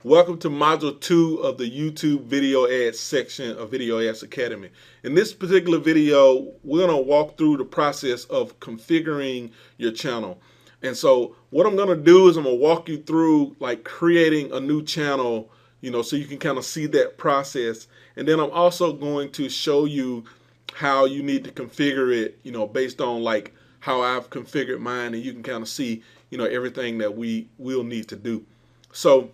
Welcome to Module 2 of the YouTube Video Ads section of Video Ads Academy. In this particular video, we're going to walk through the process of configuring your channel. And so what I'm going to do is I'm going to walk you through like creating a new channel, so you can kind of see that process. And then I'm also going to show you how you need to configure it, based on like how I've configured mine, and you can kind of see, everything that we will need to do. So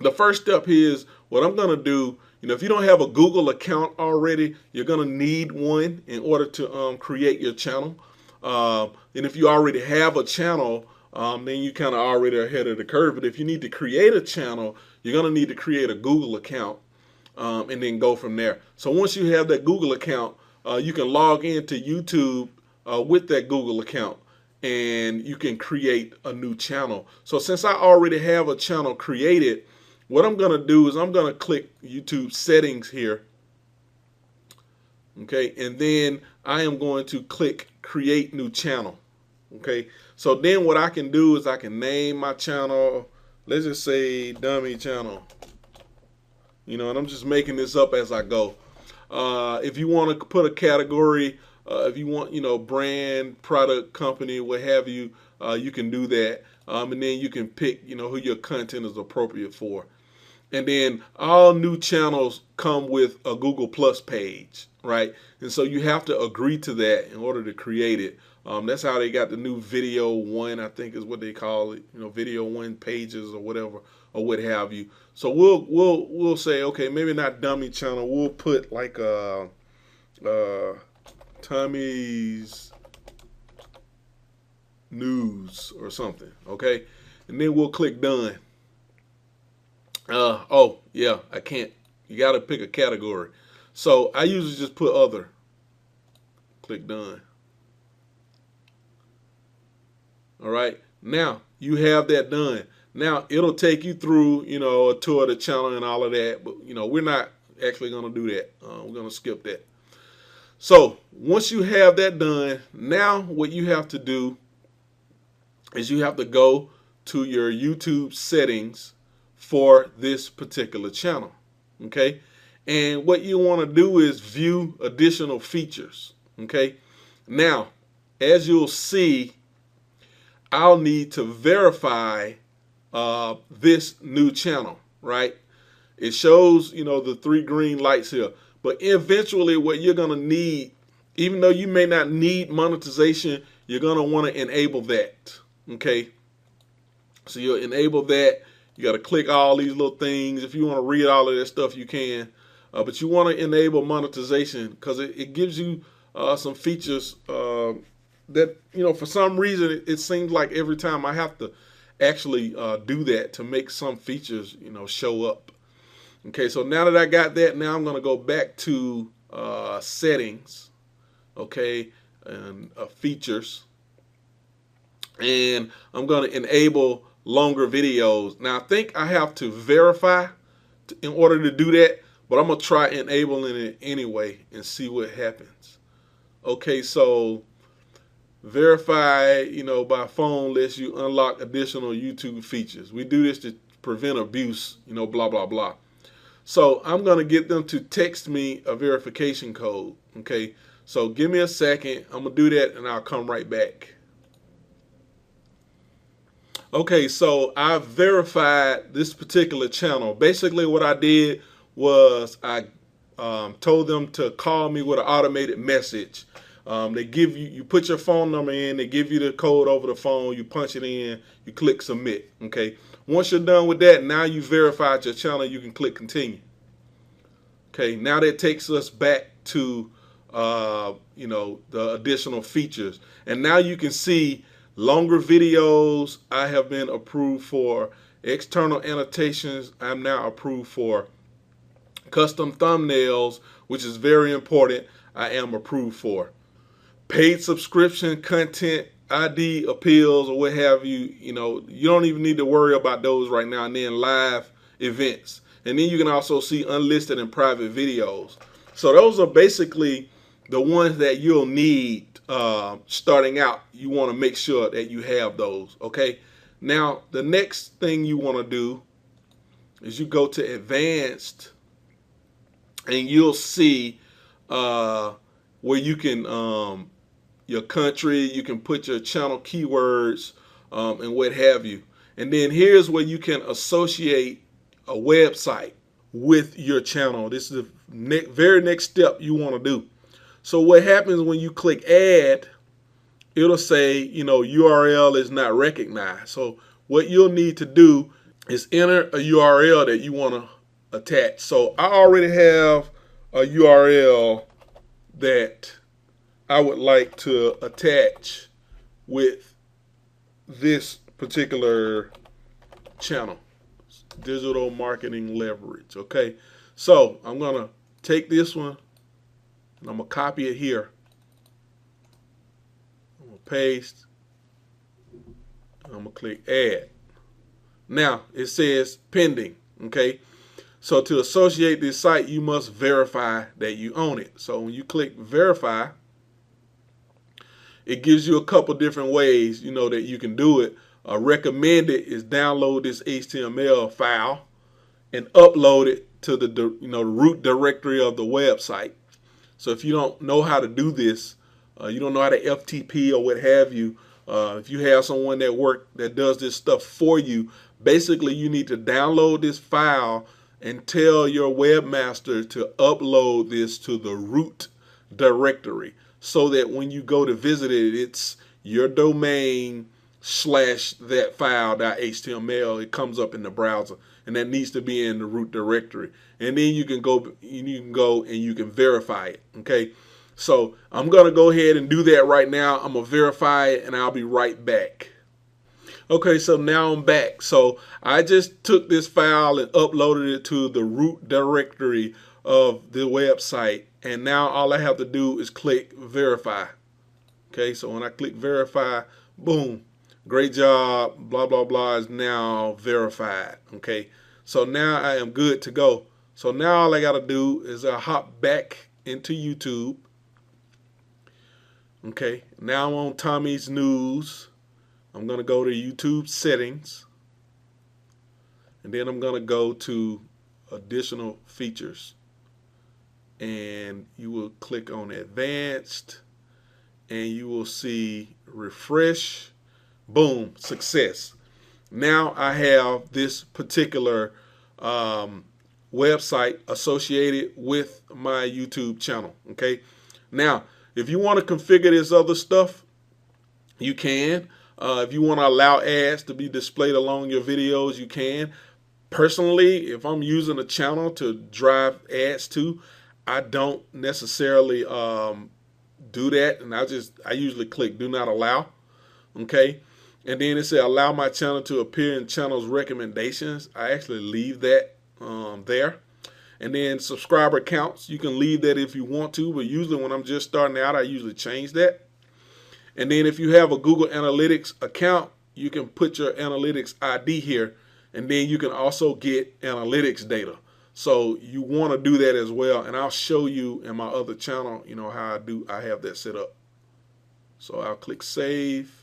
the first step is what I'm going to do. If you don't have a Google account already, you're going to need one in order to create your channel. And if you already have a channel, then you kind of already ahead of the curve. But if you need to create a channel, you're going to need to create a Google account and then go from there. So once you have that Google account, you can log into YouTube with that Google account, and you can create a new channel. So since I already have a channel created, what I'm going to do is I'm going to click YouTube settings here. Okay, and then I am going to click create new channel. Okay, so then what I can do is I can name my channel, let's just say dummy channel. And I'm just making this up as I go. If you want to put a category, if you want, brand, product, company, what have you, you can do that. And then you can pick, who your content is appropriate for. And then all new channels come with a Google Plus page, right? And so you have to agree to that in order to create it. That's how they got the new Video One, I think is what they call it, Video One pages or whatever, or what have you. So we'll say, okay, maybe not dummy channel. We'll put like Tommy's News or something, okay? And then we'll click done. Oh yeah, I can't. You got to pick a category. So I usually just put other. Click done. All right. Now you have that done. Now it'll take you through, a tour of the channel and all of that. But we're not actually going to do that. We're going to skip that. So once you have that done, now what you have to do is you have to go to your YouTube settings for this particular channel. Okay, and what you want to do is view additional features. Okay, now as you'll see, I'll need to verify this new channel, right? It shows, the 3 green lights here, but eventually what you're going to need, even though you may not need monetization, you're going to want to enable that. Okay, so you'll enable that. You got to click all these little things. If you want to read all of that stuff, you can. But you want to enable monetization because it gives you some features that, for some reason, it seems like every time I have to actually do that to make some features, show up. Okay, so now that I got that, now I'm going to go back to settings, okay, and features. And I'm going to enable longer videos. Now I think I have to verify in order to do that, but I'm going to try enabling it anyway and see what happens. Okay, so verify, by phone lets you unlock additional YouTube features. We do this to prevent abuse, blah, blah, blah. So I'm going to get them to text me a verification code. Okay, so give me a second. I'm going to do that and I'll come right back. Okay, so I verified this particular channel. Basically what I did was I told them to call me with an automated message. They give you put your phone number in, they give you the code over the phone, you punch it in, you click submit. Okay, once you're done with that, now you verified your channel, you can click continue. Okay, now that takes us back to the additional features, and now you can see longer videos I have been approved for. External annotations I'm now approved for. Custom thumbnails, which is very important, I am approved for. Paid subscription content ID appeals or what have you, you don't even need to worry about those right now. And then live events. And then you can also see unlisted and private videos. So those are basically the ones that you'll need starting out. You want to make sure that you have those. Okay, now the next thing you want to do is you go to advanced, and you'll see where you can your country, you can put your channel keywords and what have you. And then here's where you can associate a website with your channel. This is the very next step you want to do. So what happens when you click add, it'll say, URL is not recognized. So what you'll need to do is enter a URL that you want to attach. So I already have a URL that I would like to attach with this particular channel, Digital Marketing Leverage. Okay, so I'm gonna take this one and I'm gonna copy it here. I'm gonna paste. I'm gonna click add. Now it says pending. Okay, so to associate this site, you must verify that you own it. So when you click verify, it gives you a couple different ways, that you can do it. Recommended is download this HTML file and upload it to the root directory of the website. So if you don't know how to do this, you don't know how to FTP or what have you, if you have someone that does this stuff for you, basically you need to download this file and tell your webmaster to upload this to the root directory, so that when you go to visit it, it's your domain / that file.html. It comes up in the browser, and that needs to be in the root directory. And then you can go and you can verify it. Okay, so I'm gonna go ahead and do that right now. I'm gonna verify it, and I'll be right back. Okay, so now I'm back. So I just took this file and uploaded it to the root directory of the website, and now all I have to do is click verify. Okay, so when I click verify, boom, great job, blah, blah, blah is now verified. Okay, so now I am good to go. So now all I got to do is I hop back into YouTube. Okay, now I'm on Tommy's News. I'm going to go to YouTube settings, and then I'm going to go to additional features, and you will click on advanced, and you will see refresh. Boom, success. Now I have this particular website associated with my YouTube channel. Okay, now if you want to configure this other stuff, you can. If you want to allow ads to be displayed along your videos, you can. Personally, if I'm using a channel to drive ads to, I don't necessarily do that, and I usually click do not allow. Okay, and then it says allow my channel to appear in channel's recommendations. I actually leave that there. And then subscriber counts, you can leave that if you want to, but usually when I'm just starting out, I usually change that. And then if you have a Google Analytics account, you can put your analytics ID here, and then you can also get analytics data. So you want to do that as well, and I'll show you in my other channel, how I have that set up. So I'll click save.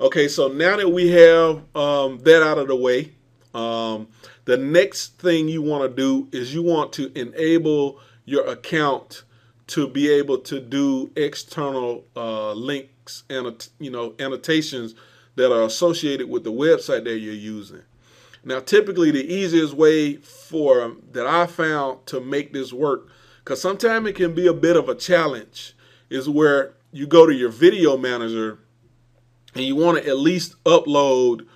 Okay, so now that we have that out of the way, the next thing you want to do is you want to enable your account to be able to do external links and annotations that are associated with the website that you're using. Now, typically the easiest way that I found to make this work, because sometimes it can be a bit of a challenge, is where you go to your video manager and you want to at least upload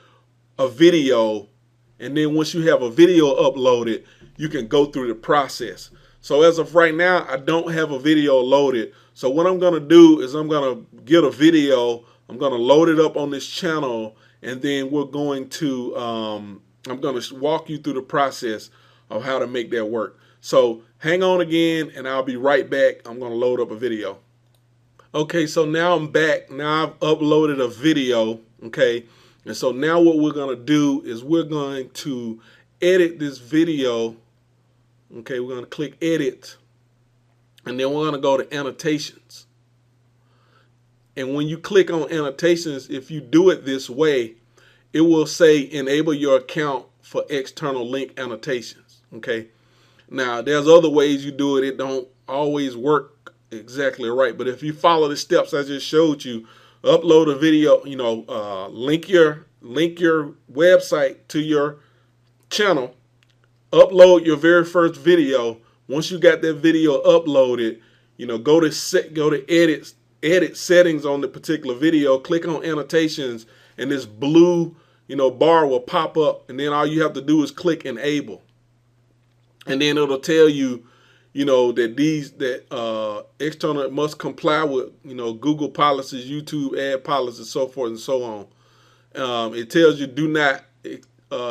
a video, and then once you have a video uploaded, you can go through the process. So as of right now, I don't have a video loaded. So what I'm going to do is I'm going to get a video, I'm going to load it up on this channel, and then we're going to, I'm going to walk you through the process of how to make that work. So hang on again, and I'll be right back. I'm going to load up a video. Okay, so now I'm back. Now I've uploaded a video, okay? And so now what we're going to do is we're going to edit this video. Okay, we're going to click edit, and then we're going to go to annotations. And when you click on annotations, if you do it this way, it will say enable your account for external link annotations. Okay. Now there's other ways you do it. It don't always work exactly right, but if you follow the steps I just showed you, upload a video, link your website to your channel, upload your very first video. Once you got that video uploaded, go to edit settings on the particular video, click on annotations, and this blue bar will pop up, and then all you have to do is click enable, and then it'll tell you that external must comply with Google policies, YouTube ad policies, so forth and so on. It tells you do not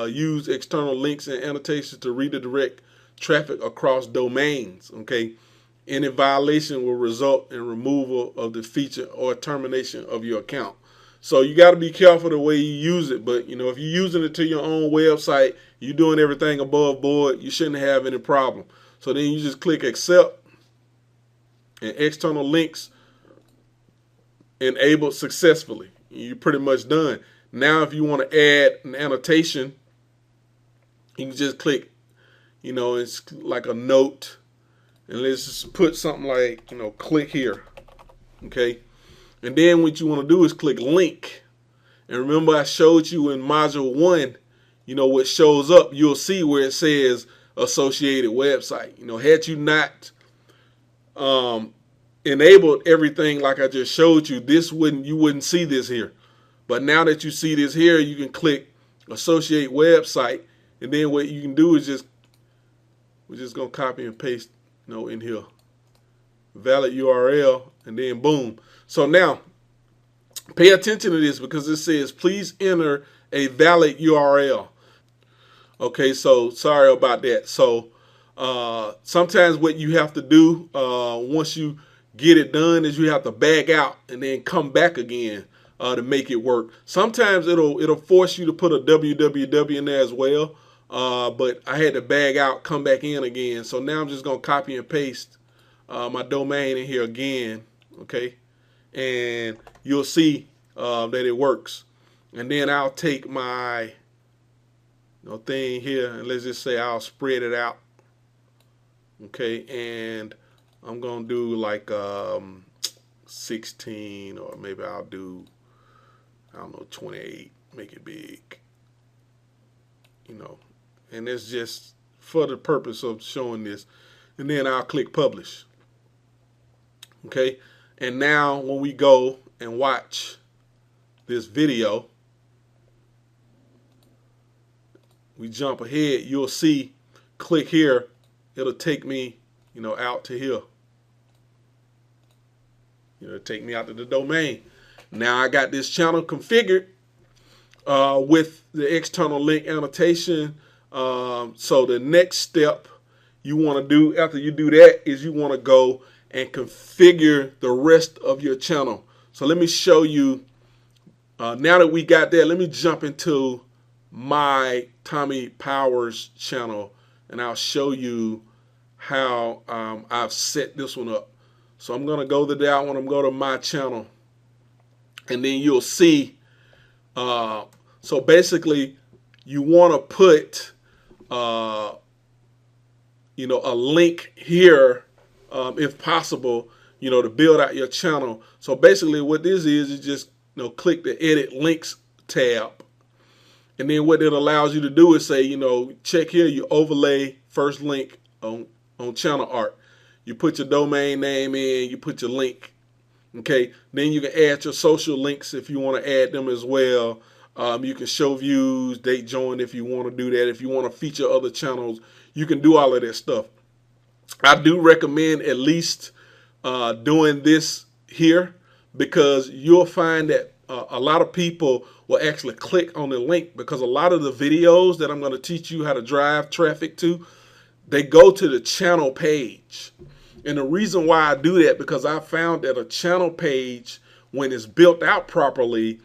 use external links and annotations to redirect traffic across domains. Okay, any violation will result in removal of the feature or termination of your account. So you got to be careful the way you use it. But if you're using it to your own website, you're doing everything above board, you shouldn't have any problem. So then you just click accept, and external links enabled successfully. You're pretty much done. Now if you want to add an annotation, you can just click, it's like a note, and let's just put something like, click here. Okay. And then what you want to do is click link. And remember I showed you in module 1, what shows up, you'll see where it says associated website. Had you not enabled everything like I just showed you, you wouldn't see this here. But now that you see this here, you can click associate website, and then what you can do is we're just gonna copy and paste in here, valid URL, and then boom. So now pay attention to this, because it says please enter a valid URL. Okay, so sorry about that. So sometimes what you have to do once you get it done is you have to back out and then come back again to make it work. Sometimes it'll force you to put a www in there as well, but I had to back out, come back in again. So now I'm just gonna copy and paste my domain in here again. Okay, and you'll see that it works. And then I'll take my thing here, and let's just say I'll spread it out. Okay, and I'm gonna do like 16, or maybe I'll do, I don't know, 28, make it big, and it's just for the purpose of showing this. And then I'll click publish. Okay, and now when we go and watch this video, we jump ahead, you'll see, click here, it'll take me, out to here. It'll take me out to the domain. Now I got this channel configured with the external link annotation. So the next step you want to do after you do that is you want to go and configure the rest of your channel. So let me show you, now that we got that, let me jump into my Tommy Powers channel, and I'll show you how I've set this one up. So I'm gonna go to that one, I'm going to my channel, and then you'll see, so basically you want to put a link here if possible, to build out your channel. So basically what this is just click the edit links tab. And then what it allows you to do is say, check here, you overlay first link on channel art. You put your domain name in, you put your link. Okay, then you can add your social links if you want to add them as well. You can show views, date joined if you want to do that. If you want to feature other channels, you can do all of that stuff. I do recommend at least doing this here, because you'll find that a lot of people will actually click on the link, because a lot of the videos that I'm going to teach you how to drive traffic to, they go to the channel page. And the reason why I do that, because I found that a channel page, when it's built out properly,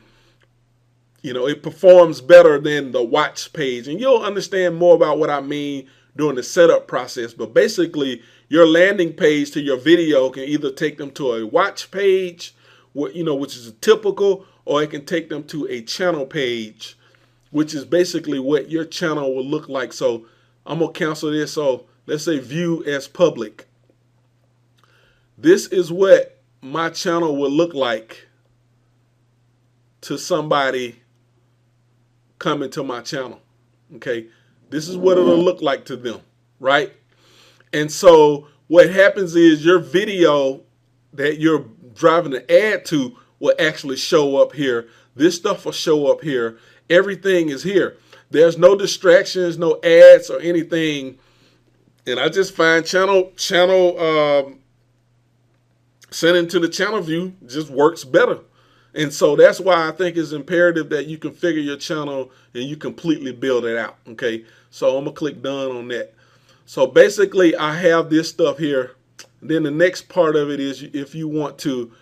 it performs better than the watch page. And you'll understand more about what I mean during the setup process. But basically, your landing page to your video can either take them to a watch page, which is a typical, or it can take them to a channel page, which is basically what your channel will look like. So I'm going to cancel this. So let's say view as public. This is what my channel will look like to somebody coming to my channel. Okay, this is what it'll look like to them, right? And so what happens is your video that you're driving an ad to will actually show up here. This stuff will show up here. Everything is here. There's no distractions, no ads or anything. And I just find channel sending to the channel view just works better. And so that's why I think it's imperative that you configure your channel and you completely build it out. Okay, so I'm gonna click done on that. So basically I have this stuff here. Then the next part of it is if you want to,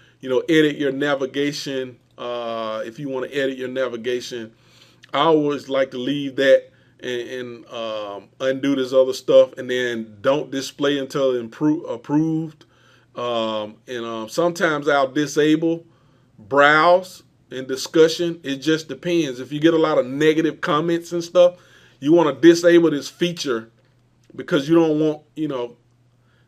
edit your navigation. If you want to edit your navigation, I always like to leave that and undo this other stuff, and then don't display until approved. Sometimes I'll disable browse and discussion. It just depends. If you get a lot of negative comments and stuff, you want to disable this feature because you don't want,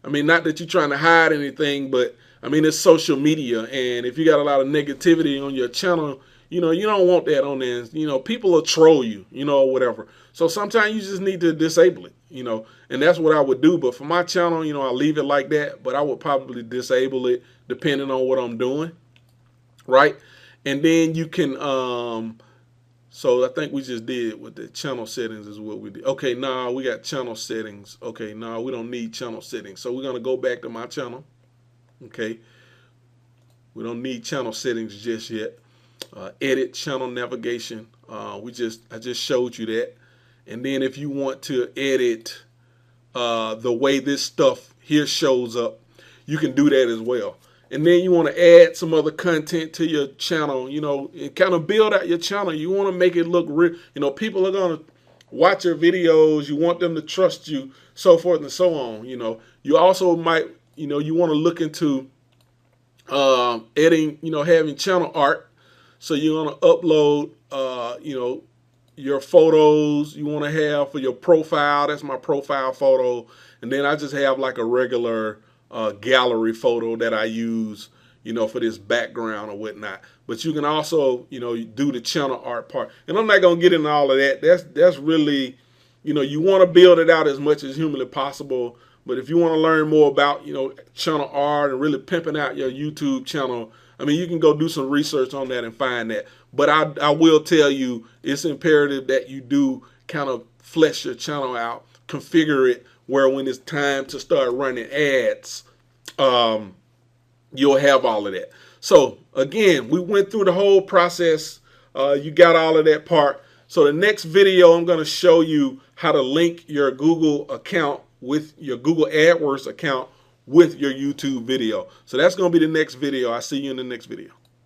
not that you're trying to hide anything, but it's social media, and if you got a lot of negativity on your channel, you don't want that on there. People will troll you, or whatever. So sometimes you just need to disable it, and that's what I would do. But for my channel, I leave it like that, but I would probably disable it depending on what I'm doing, right? And then you can, so I think we just did with the channel settings is what we did. Okay, now we got channel settings. Okay, now we don't need channel settings. So we're going to go back to my channel. Okay, we don't need channel settings just yet. Edit channel navigation. I just showed you that. And then if you want to edit the way this stuff here shows up, you can do that as well. And then you want to add some other content to your channel, and kind of build out your channel. You want to make it look real. People are going to watch your videos. You want them to trust you, so forth and so on. You also might, you want to look into editing, having channel art. So you're going to upload, your photos you want to have for your profile. That's my profile photo. And then I just have like a regular gallery photo that I use, for this background or whatnot. But you can also, do the channel art part. And I'm not going to get into all of that. That's really, you want to build it out as much as humanly possible. But if you want to learn more about, channel art and really pimping out your YouTube channel, you can go do some research on that and find that. But I will tell you, it's imperative that you do kind of flesh your channel out, configure it where when it's time to start running ads, you'll have all of that. So again, we went through the whole process. You got all of that part. So the next video, I'm going to show you how to link your Google account with your Google AdWords account with your YouTube video. So that's going to be the next video. I'll see you in the next video.